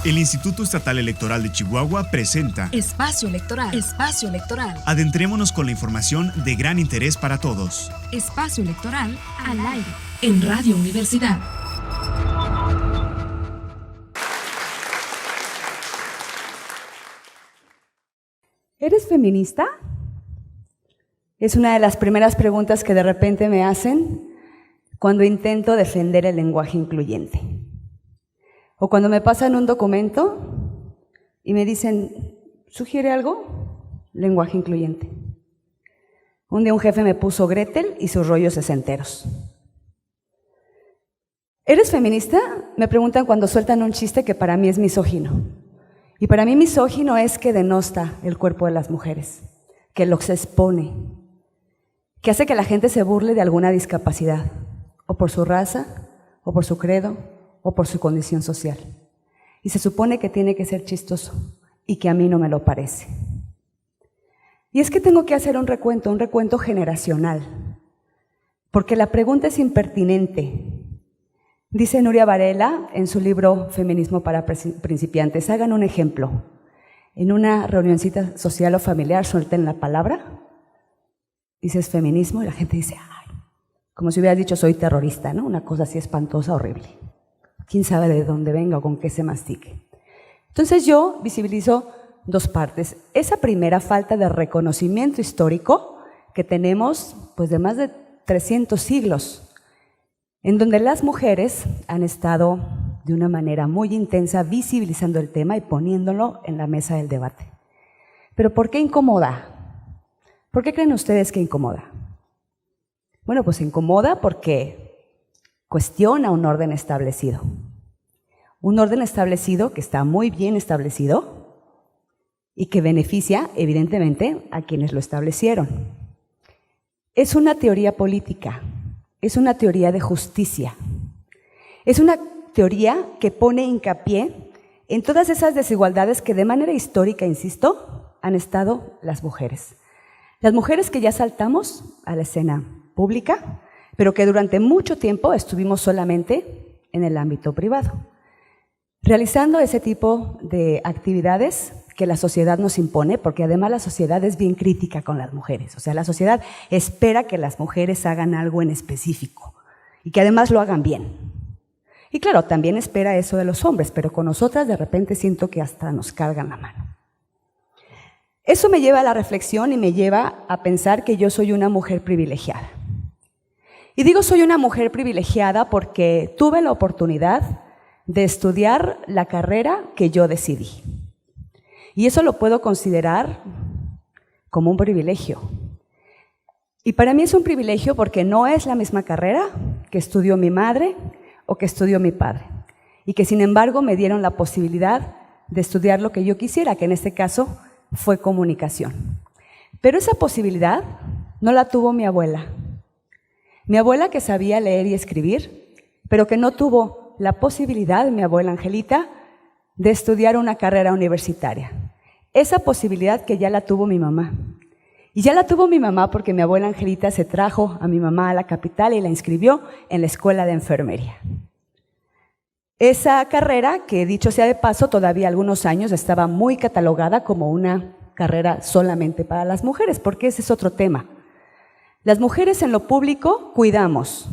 El Instituto Estatal Electoral de Chihuahua presenta Espacio Electoral. Espacio Electoral. Adentrémonos con la información de gran interés para todos. Espacio Electoral al aire en Radio Universidad. ¿Eres feminista? Es una de las primeras preguntas que de repente me hacen cuando intento defender el lenguaje incluyente. O cuando me pasan un documento y me dicen, ¿sugiere algo? Lenguaje incluyente. Un día un jefe me puso Gretel y sus rollos sesenteros. ¿Eres feminista? Me preguntan cuando sueltan un chiste que para mí es misógino. Y para mí misógino es que denosta el cuerpo de las mujeres, que los expone, que hace que la gente se burle de alguna discapacidad, o por su raza, o por su credo, o por su condición social. Y se supone que tiene que ser chistoso, y que a mí no me lo parece. Y es que tengo que hacer un recuento generacional, porque la pregunta es impertinente. Dice Nuria Varela en su libro Feminismo para principiantes, hagan un ejemplo. En una reunioncita social o familiar suelten la palabra, dices feminismo y la gente dice, ay, como si hubieras dicho soy terrorista, ¿no? Una cosa así espantosa, horrible. ¿Quién sabe de dónde venga o con qué se mastique? Entonces yo visibilizo dos partes. Esa primera falta de reconocimiento histórico que tenemos pues de más de 300 siglos, en donde las mujeres han estado de una manera muy intensa visibilizando el tema y poniéndolo en la mesa del debate. ¿Pero por qué incomoda? ¿Por qué creen ustedes que incomoda? Bueno, pues incomoda porque cuestiona un orden establecido. Un orden establecido que está muy bien establecido y que beneficia, evidentemente, a quienes lo establecieron. Es una teoría política. Es una teoría de justicia. Es una teoría que pone hincapié en todas esas desigualdades que de manera histórica, insisto, han estado las mujeres. Las mujeres que ya saltamos a la escena pública, pero que durante mucho tiempo estuvimos solamente en el ámbito privado, realizando ese tipo de actividades que la sociedad nos impone, porque además la sociedad es bien crítica con las mujeres. O sea, la sociedad espera que las mujeres hagan algo en específico y que además lo hagan bien. Y claro, también espera eso de los hombres, pero con nosotras de repente siento que hasta nos cargan la mano. Eso me lleva a la reflexión y me lleva a pensar que yo soy una mujer privilegiada. Y digo soy una mujer privilegiada porque tuve la oportunidad de estudiar la carrera que yo decidí. Y eso lo puedo considerar como un privilegio. Y para mí es un privilegio porque no es la misma carrera que estudió mi madre o que estudió mi padre. Y que sin embargo me dieron la posibilidad de estudiar lo que yo quisiera, que en este caso fue comunicación. Pero esa posibilidad no la tuvo mi abuela. Mi abuela que sabía leer y escribir, pero que no tuvo la posibilidad, mi abuela Angelita, de estudiar una carrera universitaria. Esa posibilidad que ya la tuvo mi mamá. Y ya la tuvo mi mamá porque mi abuela Angelita se trajo a mi mamá a la capital y la inscribió en la escuela de enfermería. Esa carrera, que dicho sea de paso, todavía algunos años estaba muy catalogada como una carrera solamente para las mujeres, porque ese es otro tema. Las mujeres en lo público cuidamos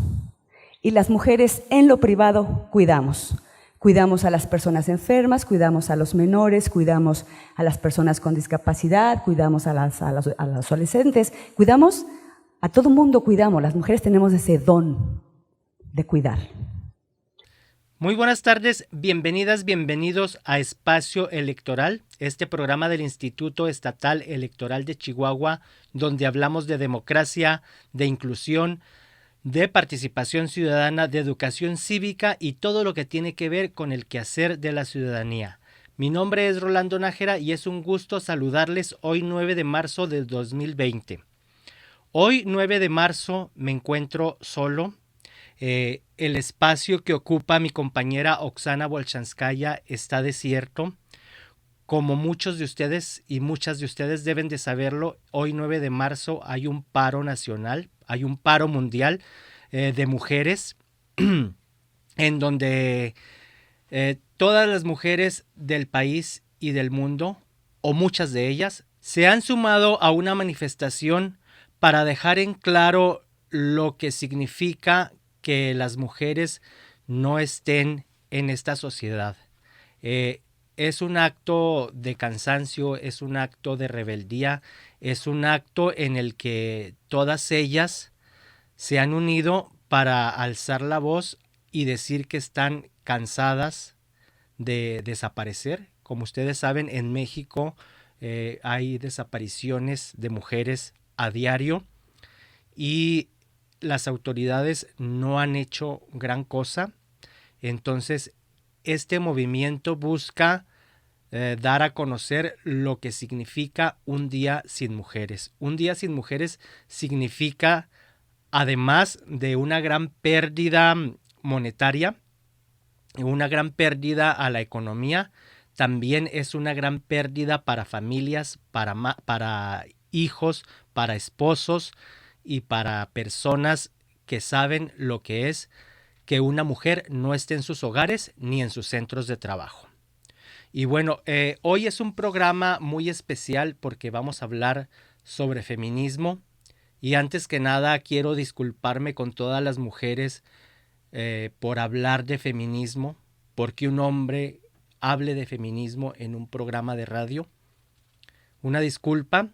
y las mujeres en lo privado cuidamos. Cuidamos a las personas enfermas, cuidamos a los menores, cuidamos a las personas con discapacidad, cuidamos a los adolescentes, cuidamos a todo mundo, cuidamos. Las mujeres tenemos ese don de cuidar. Muy buenas tardes, bienvenidas, bienvenidos a Espacio Electoral, este programa del Instituto Estatal Electoral de Chihuahua, donde hablamos de democracia, de inclusión, de participación ciudadana, de educación cívica y todo lo que tiene que ver con el quehacer de la ciudadanía. Mi nombre es Rolando Nájera y es un gusto saludarles hoy 9 de marzo del 2020. Hoy 9 de marzo me encuentro solo. El espacio que ocupa mi compañera Oksana Bolchanskaya está desierto. Como muchos de ustedes y muchas de ustedes deben de saberlo, hoy 9 de marzo hay un paro nacional, hay un paro mundial de mujeres. en donde todas las mujeres del país y del mundo, o muchas de ellas, se han sumado a una manifestación para dejar en claro lo que significa que las mujeres no estén en esta sociedad. Es un acto de cansancio, es un acto de rebeldía, es un acto en el que todas ellas se han unido para alzar la voz y decir que están cansadas de desaparecer. Como ustedes saben, en México hay desapariciones de mujeres a diario y las autoridades no han hecho gran cosa. Entonces, este movimiento busca dar a conocer lo que significa un día sin mujeres. Un día sin mujeres significa, además de una gran pérdida monetaria, una gran pérdida a la economía, también es una gran pérdida para familias, para hijos, para esposos y para personas que saben lo que es que una mujer no esté en sus hogares ni en sus centros de trabajo. Y bueno, hoy es un programa muy especial porque vamos a hablar sobre feminismo. Y antes que nada quiero disculparme con todas las mujeres por hablar de feminismo, porque un hombre hable de feminismo en un programa de radio. Una disculpa,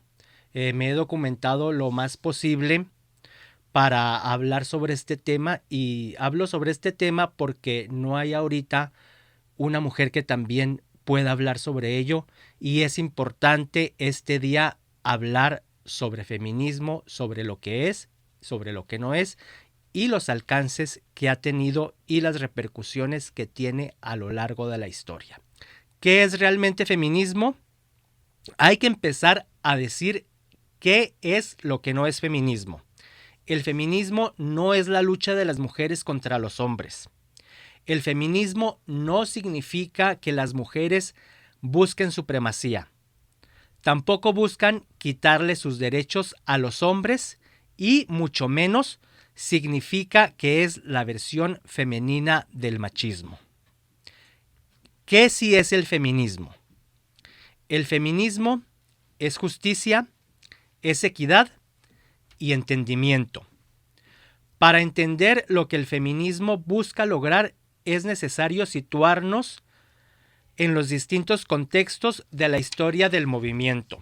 me he documentado lo más posible para hablar sobre este tema y hablo sobre este tema porque no hay ahorita una mujer que también pueda hablar sobre ello y es importante este día hablar sobre feminismo, sobre lo que es, sobre lo que no es y los alcances que ha tenido y las repercusiones que tiene a lo largo de la historia. ¿Qué es realmente feminismo? Hay que empezar a decir qué es lo que no es feminismo. El feminismo no es la lucha de las mujeres contra los hombres. El feminismo no significa que las mujeres busquen supremacía. Tampoco buscan quitarle sus derechos a los hombres y mucho menos significa que es la versión femenina del machismo. ¿Qué sí es el feminismo? El feminismo es justicia, es equidad y entendimiento. Para entender lo que el feminismo busca lograr es necesario situarnos en los distintos contextos de la historia del movimiento.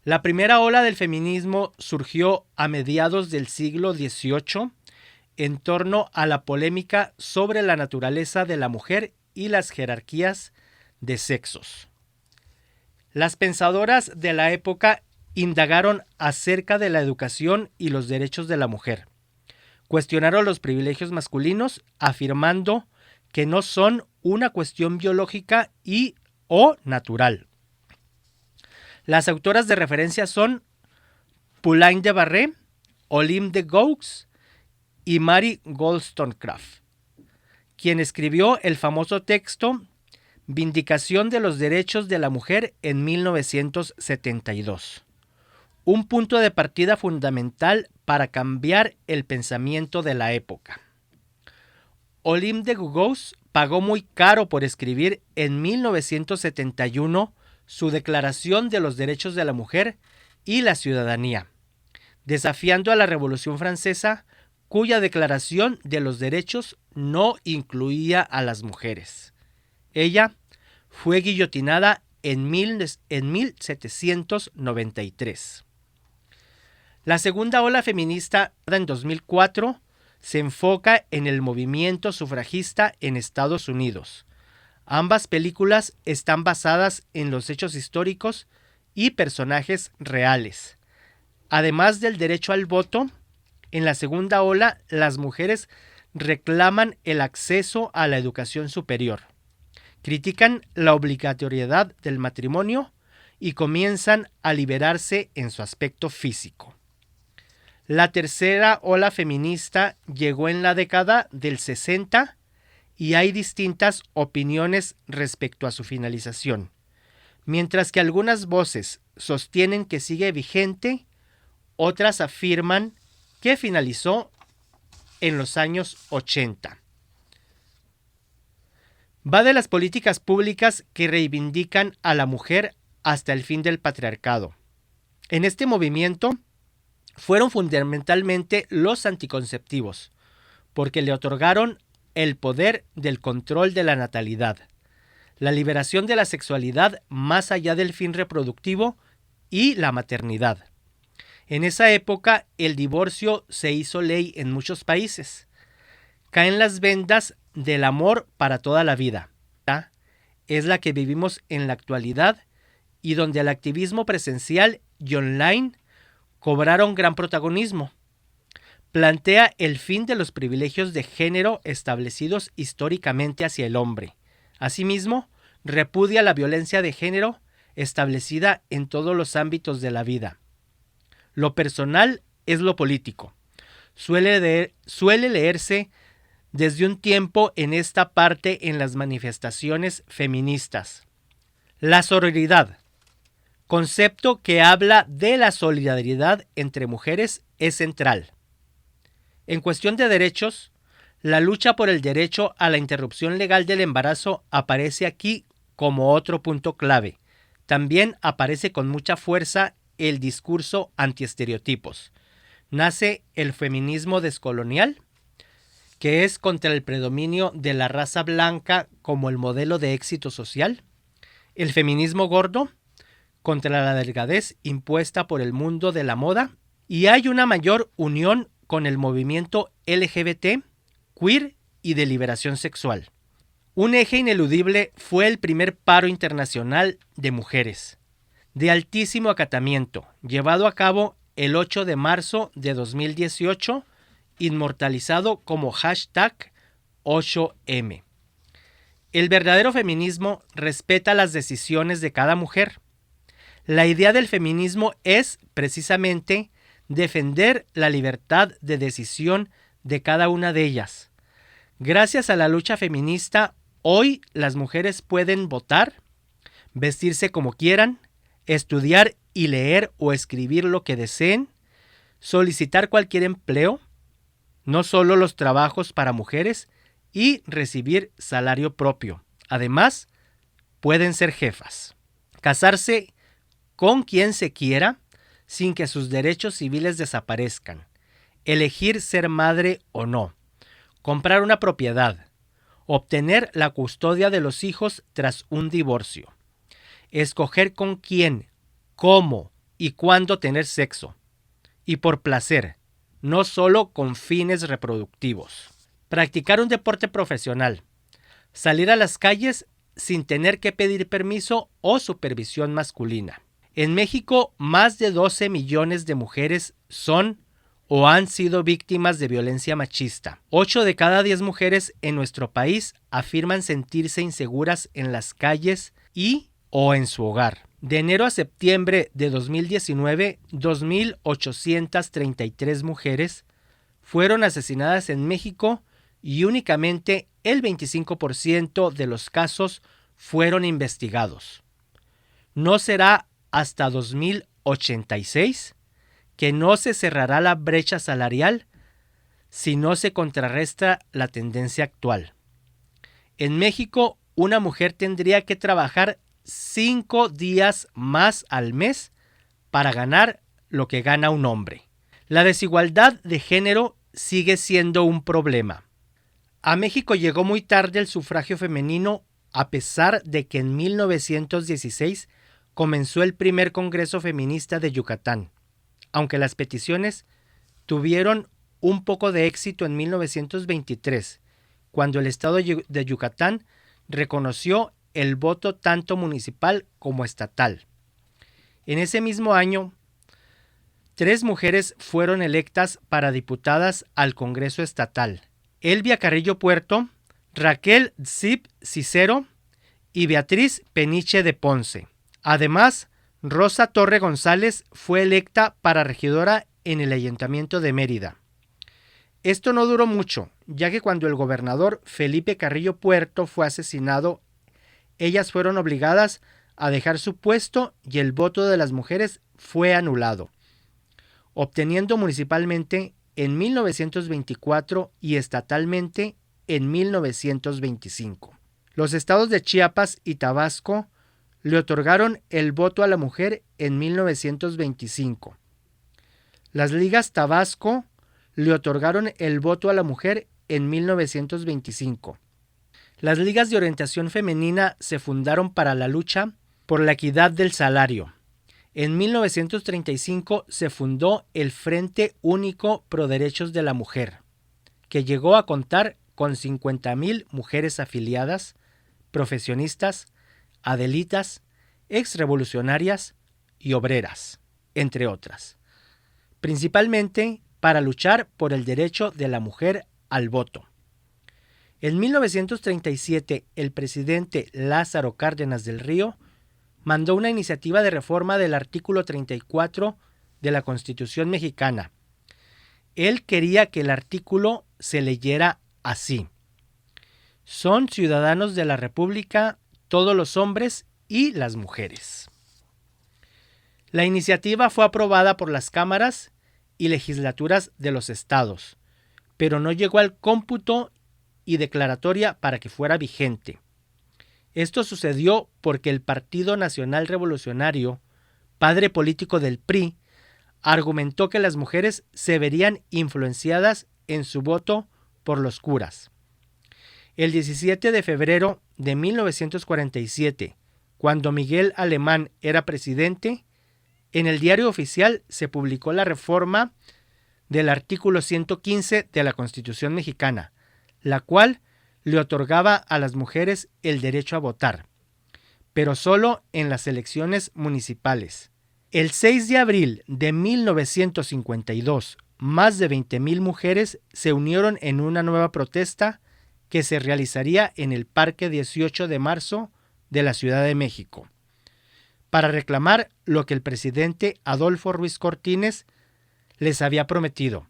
La primera ola del feminismo surgió a mediados del siglo XVIII en torno a la polémica sobre la naturaleza de la mujer y las jerarquías de sexos. Las pensadoras de la época indagaron acerca de la educación y los derechos de la mujer. Cuestionaron los privilegios masculinos, afirmando que no son una cuestión biológica o natural. Las autoras de referencia son Pauline de Barré, Olympe de Gouges y Mary Wollstonecraft, quien escribió el famoso texto Vindicación de los Derechos de la Mujer en 1972. Un punto de partida fundamental para cambiar el pensamiento de la época. Olympe de Gouges pagó muy caro por escribir en 1971 su Declaración de los Derechos de la Mujer y la Ciudadanía, desafiando a la Revolución Francesa, cuya Declaración de los Derechos no incluía a las mujeres. Ella fue guillotinada en 1793. La segunda ola feminista, en 2004, se enfoca en el movimiento sufragista en Estados Unidos. Ambas películas están basadas en los hechos históricos y personajes reales. Además del derecho al voto, en la segunda ola las mujeres reclaman el acceso a la educación superior. Critican la obligatoriedad del matrimonio y comienzan a liberarse en su aspecto físico. La tercera ola feminista llegó en la década del 60 y hay distintas opiniones respecto a su finalización. Mientras que algunas voces sostienen que sigue vigente, otras afirman que finalizó en los años 80. Va de las políticas públicas que reivindican a la mujer hasta el fin del patriarcado. En este movimiento fueron fundamentalmente los anticonceptivos, porque le otorgaron el poder del control de la natalidad, la liberación de la sexualidad más allá del fin reproductivo y la maternidad. En esa época, el divorcio se hizo ley en muchos países. Caen las vendas del amor para toda la vida. Es la que vivimos en la actualidad y donde el activismo presencial y online cobraron gran protagonismo. Plantea el fin de los privilegios de género establecidos históricamente hacia el hombre. Asimismo, repudia la violencia de género establecida en todos los ámbitos de la vida. Lo personal es lo político. Suele leerse desde un tiempo en esta parte en las manifestaciones feministas. La sororidad, concepto que habla de la solidaridad entre mujeres, es central. En cuestión de derechos, la lucha por el derecho a la interrupción legal del embarazo aparece aquí como otro punto clave. También aparece con mucha fuerza el discurso antiestereotipos. Nace el feminismo descolonial, que es contra el predominio de la raza blanca como el modelo de éxito social, el feminismo gordo, contra la delgadez impuesta por el mundo de la moda, y hay una mayor unión con el movimiento LGBT, queer y de liberación sexual. Un eje ineludible fue el primer paro internacional de mujeres, de altísimo acatamiento, llevado a cabo el 8 de marzo de 2018, inmortalizado como #8M. El verdadero feminismo respeta las decisiones de cada mujer. La idea del feminismo es, precisamente, defender la libertad de decisión de cada una de ellas. Gracias a la lucha feminista, hoy las mujeres pueden votar, vestirse como quieran, estudiar y leer o escribir lo que deseen, solicitar cualquier empleo, no solo los trabajos para mujeres, y recibir salario propio. Además, pueden ser jefas, casarse con quien se quiera sin que sus derechos civiles desaparezcan, elegir ser madre o no, comprar una propiedad, obtener la custodia de los hijos tras un divorcio, escoger con quién, cómo y cuándo tener sexo, y por placer, no solo con fines reproductivos. Practicar un deporte profesional, salir a las calles sin tener que pedir permiso o supervisión masculina. En México, más de 12 millones de mujeres son o han sido víctimas de violencia machista. 8 de cada 10 mujeres en nuestro país afirman sentirse inseguras en las calles y o en su hogar. De enero a septiembre de 2019, 2.833 mujeres fueron asesinadas en México y únicamente el 25% de los casos fueron investigados. No será hasta 2086 que no se cerrará la brecha salarial si no se contrarresta la tendencia actual. En México, una mujer tendría que trabajar 5 días más al mes para ganar lo que gana un hombre. La desigualdad de género sigue siendo un problema. A México llegó muy tarde el sufragio femenino, a pesar de que en 1916 comenzó el primer Congreso Feminista de Yucatán, aunque las peticiones tuvieron un poco de éxito en 1923, cuando el estado de Yucatán reconoció el voto tanto municipal como estatal. En ese mismo año, 3 mujeres fueron electas para diputadas al Congreso Estatal: Elvia Carrillo Puerto, Raquel Zip Cicero y Beatriz Peniche de Ponce. Además, Rosa Torre González fue electa para regidora en el Ayuntamiento de Mérida. Esto no duró mucho, ya que cuando el gobernador Felipe Carrillo Puerto fue asesinado, ellas fueron obligadas a dejar su puesto y el voto de las mujeres fue anulado, obteniendo municipalmente en 1924 y estatalmente en 1925. Los estados de Chiapas y Tabasco le otorgaron el voto a la mujer en 1925. Las ligas Tabasco le otorgaron el voto a la mujer en 1925. Las ligas de orientación femenina se fundaron para la lucha por la equidad del salario. En 1935 se fundó el Frente Único Pro Derechos de la Mujer, que llegó a contar con 50,000 mujeres afiliadas, profesionistas, adelitas, exrevolucionarias y obreras, entre otras, principalmente para luchar por el derecho de la mujer al voto. En 1937, el presidente Lázaro Cárdenas del Río mandó una iniciativa de reforma del artículo 34 de la Constitución mexicana. Él quería que el artículo se leyera así: son ciudadanos de la República todos los hombres y las mujeres. La iniciativa fue aprobada por las cámaras y legislaturas de los estados, pero no llegó al cómputo y declaratoria para que fuera vigente. Esto sucedió porque el Partido Nacional Revolucionario, padre político del PRI, argumentó que las mujeres se verían influenciadas en su voto por los curas. El 17 de febrero de 1947, cuando Miguel Alemán era presidente, en el Diario Oficial se publicó la reforma del artículo 115 de la Constitución mexicana, la cual le otorgaba a las mujeres el derecho a votar, pero solo en las elecciones municipales. El 6 de abril de 1952, más de 20,000 mujeres se unieron en una nueva protesta que se realizaría en el Parque 18 de marzo de la Ciudad de México, para reclamar lo que el presidente Adolfo Ruiz Cortines les había prometido: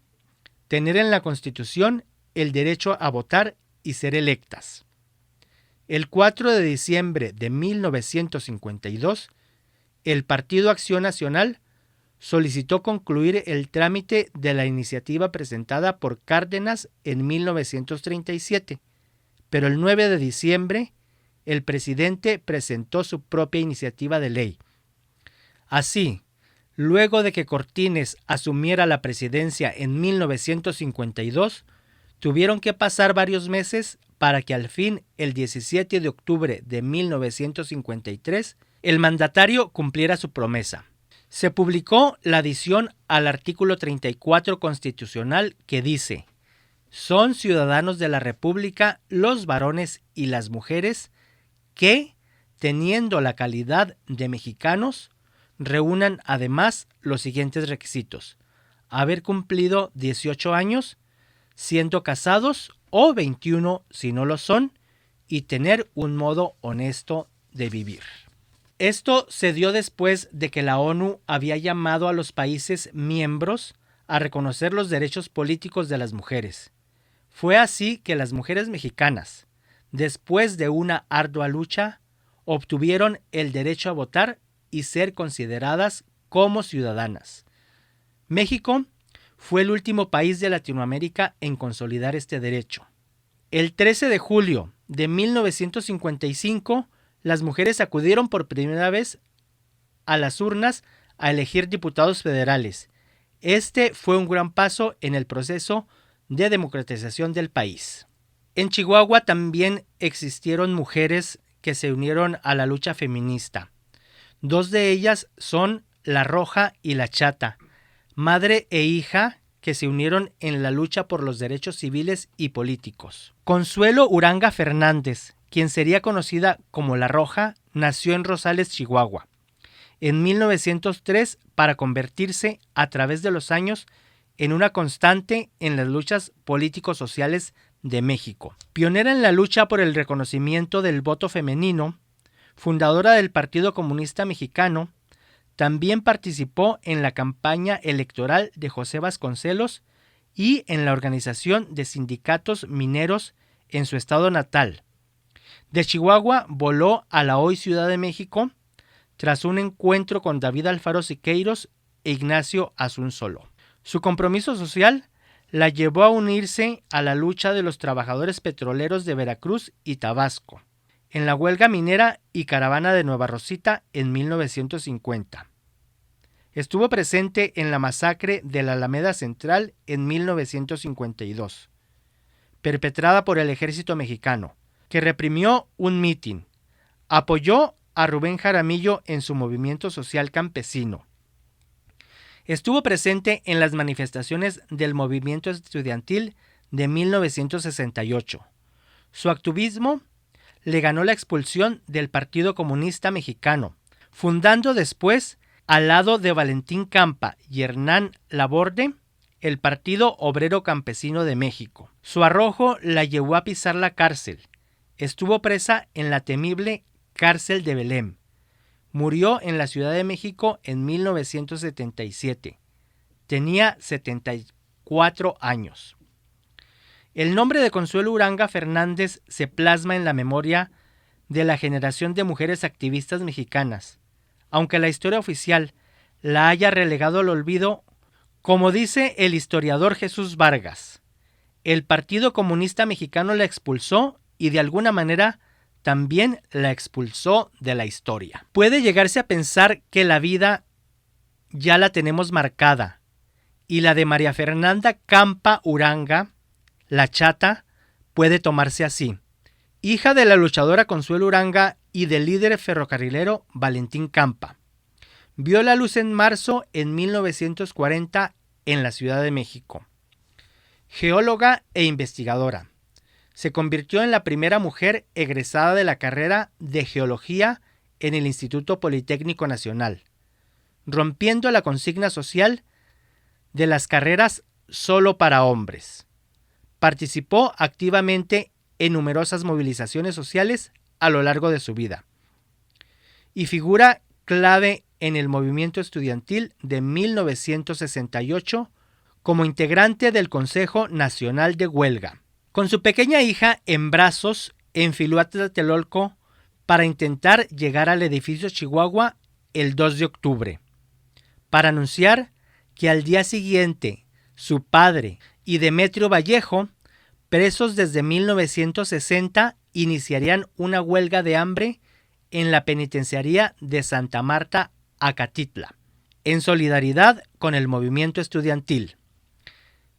tener en la Constitución el derecho a votar y ser electas. El 4 de diciembre de 1952, el Partido Acción Nacional solicitó concluir el trámite de la iniciativa presentada por Cárdenas en 1937, pero el 9 de diciembre el presidente presentó su propia iniciativa de ley. Así, luego de que Cortines asumiera la presidencia en 1952, tuvieron que pasar varios meses para que al fin, el 17 de octubre de 1953, el mandatario cumpliera su promesa. Se publicó la adición al artículo 34 constitucional que dice: son ciudadanos de la República los varones y las mujeres que, teniendo la calidad de mexicanos, reúnan además los siguientes requisitos: haber cumplido 18 años, siendo casados, o 21 si no lo son, y tener un modo honesto de vivir. Esto se dio después de que la ONU había llamado a los países miembros a reconocer los derechos políticos de las mujeres. Fue así que las mujeres mexicanas, después de una ardua lucha, obtuvieron el derecho a votar y ser consideradas como ciudadanas. México fue el último país de Latinoamérica en consolidar este derecho. El 13 de julio de 1955, las mujeres acudieron por primera vez a las urnas a elegir diputados federales. Este fue un gran paso en el proceso de democratización del país. En Chihuahua también existieron mujeres que se unieron a la lucha feminista. Dos de ellas son La Roja y La Chata, madre e hija que se unieron en la lucha por los derechos civiles y políticos. Consuelo Uranga Fernández, quien sería conocida como La Roja, nació en Rosales, Chihuahua, en 1903 para convertirse a través de los años en una constante en las luchas político-sociales de México. Pionera en la lucha por el reconocimiento del voto femenino, fundadora del Partido Comunista Mexicano, también participó en la campaña electoral de José Vasconcelos y en la organización de sindicatos mineros en su estado natal. De Chihuahua voló a la hoy Ciudad de México tras un encuentro con David Alfaro Siqueiros e Ignacio Asunzolo. Su compromiso social la llevó a unirse a la lucha de los trabajadores petroleros de Veracruz y Tabasco. en la huelga minera y caravana de Nueva Rosita en 1950. Estuvo presente en la masacre de la Alameda Central en 1952, perpetrada por el ejército mexicano, que reprimió un mitin. Apoyó a Rubén Jaramillo en su movimiento social campesino. Estuvo presente en las manifestaciones del movimiento estudiantil de 1968. Su activismo le ganó la expulsión del Partido Comunista Mexicano, fundando después, al lado de Valentín Campa y Hernán Laborde, el Partido Obrero Campesino de México. Su arrojo la llevó a pisar la cárcel. Estuvo presa en la temible cárcel de Belém. Murió en la Ciudad de México en 1977. Tenía 74 años. El nombre de Consuelo Uranga Fernández se plasma en la memoria de la generación de mujeres activistas mexicanas, aunque la historia oficial la haya relegado al olvido. Como dice el historiador Jesús Vargas, el Partido Comunista Mexicano la expulsó y de alguna manera también la expulsó de la historia. Puede llegarse a pensar que la vida ya la tenemos marcada y la de María Fernanda Campa Uranga, la Chata, puede tomarse así. Hija de la luchadora Consuelo Uranga y del líder ferrocarrilero Valentín Campa. Vio la luz en marzo en 1940 en la Ciudad de México. Geóloga e investigadora. Se convirtió en la primera mujer egresada de la carrera de Geología en el Instituto Politécnico Nacional, rompiendo la consigna social de las carreras solo para hombres. Participó activamente en numerosas movilizaciones sociales a lo largo de su vida y figura clave en el movimiento estudiantil de 1968 como integrante del Consejo Nacional de Huelga. Con su pequeña hija en brazos, enfiló a Tlatelolco para intentar llegar al edificio Chihuahua el 2 de octubre, para anunciar que al día siguiente su padre y Demetrio Vallejo, presos desde 1960, iniciarían una huelga de hambre en la penitenciaría de Santa Marta, Acatitla, en solidaridad con el movimiento estudiantil.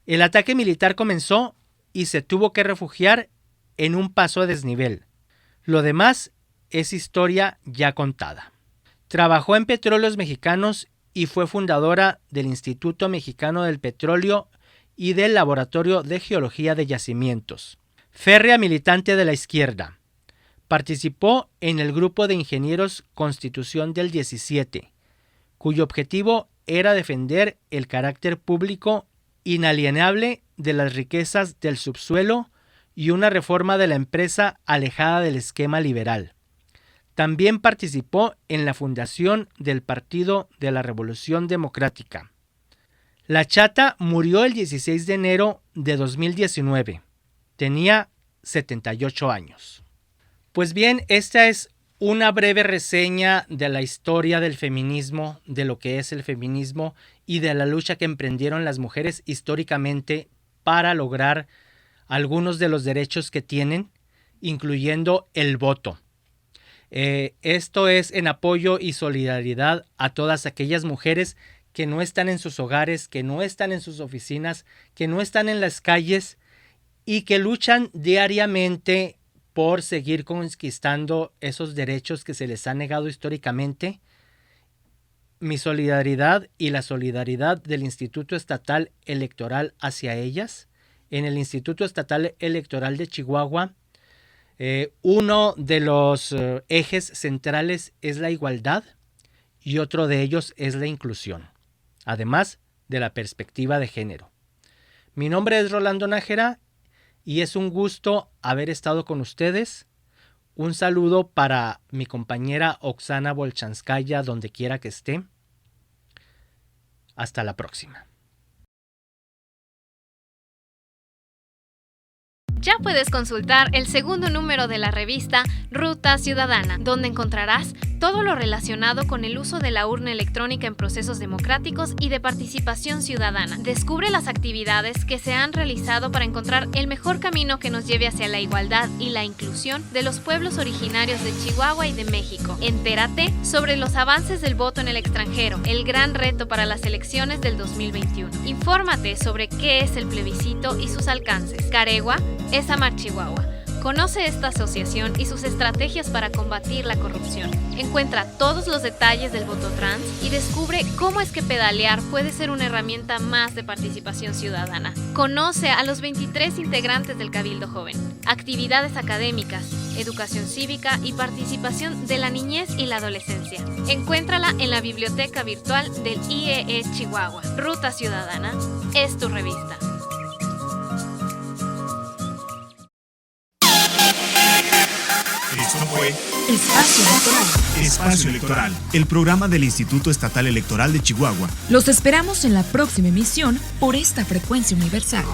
El ataque militar comenzó y se tuvo que refugiar en un paso a desnivel. Lo demás es historia ya contada. Trabajó en Petróleos Mexicanos y fue fundadora del Instituto Mexicano del Petróleo y del Laboratorio de Geología de Yacimientos. Férrea militante de la izquierda. Participó en el grupo de ingenieros Constitución del 17, cuyo objetivo era defender el carácter público inalienable de las riquezas del subsuelo y una reforma de la empresa alejada del esquema liberal. También participó en la fundación del Partido de la Revolución Democrática. La Chata murió el 16 de enero de 2019. Tenía 78 años. Pues bien, esta es una breve reseña de la historia del feminismo, de lo que es el feminismo y de la lucha que emprendieron las mujeres históricamente para lograr algunos de los derechos que tienen, incluyendo el voto. Esto es en apoyo y solidaridad a todas aquellas mujeres que no están en sus hogares, que no están en sus oficinas, que no están en las calles y que luchan diariamente por seguir conquistando esos derechos que se les ha negado históricamente. Mi solidaridad y la solidaridad del Instituto Estatal Electoral hacia ellas. En el Instituto Estatal Electoral de Chihuahua, uno de los ejes centrales es la igualdad y otro de ellos es la inclusión, además de la perspectiva de género. Mi nombre es Rolando Nájera y es un gusto haber estado con ustedes. Un saludo para mi compañera Oksana Bolchanskaya, donde quiera que esté. Hasta la próxima. Ya puedes consultar el segundo número de la revista Ruta Ciudadana, donde encontrarás todo lo relacionado con el uso de la urna electrónica en procesos democráticos y de participación ciudadana. Descubre las actividades que se han realizado para encontrar el mejor camino que nos lleve hacia la igualdad y la inclusión de los pueblos originarios de Chihuahua y de México. Entérate sobre los avances del voto en el extranjero, el gran reto para las elecciones del 2021. Infórmate sobre qué es el plebiscito y sus alcances. Caregua es amar Chihuahua. Conoce esta asociación y sus estrategias para combatir la corrupción. Encuentra todos los detalles del voto trans y descubre cómo es que pedalear puede ser una herramienta más de participación ciudadana. Conoce a los 23 integrantes del Cabildo Joven, actividades académicas, educación cívica y participación de la niñez y la adolescencia. Encuéntrala en la biblioteca virtual del IEE Chihuahua. Ruta Ciudadana es tu revista. Esto fue Espacio Electoral. Espacio Electoral, el programa del Instituto Estatal Electoral de Chihuahua. Los esperamos en la próxima emisión por esta frecuencia universal.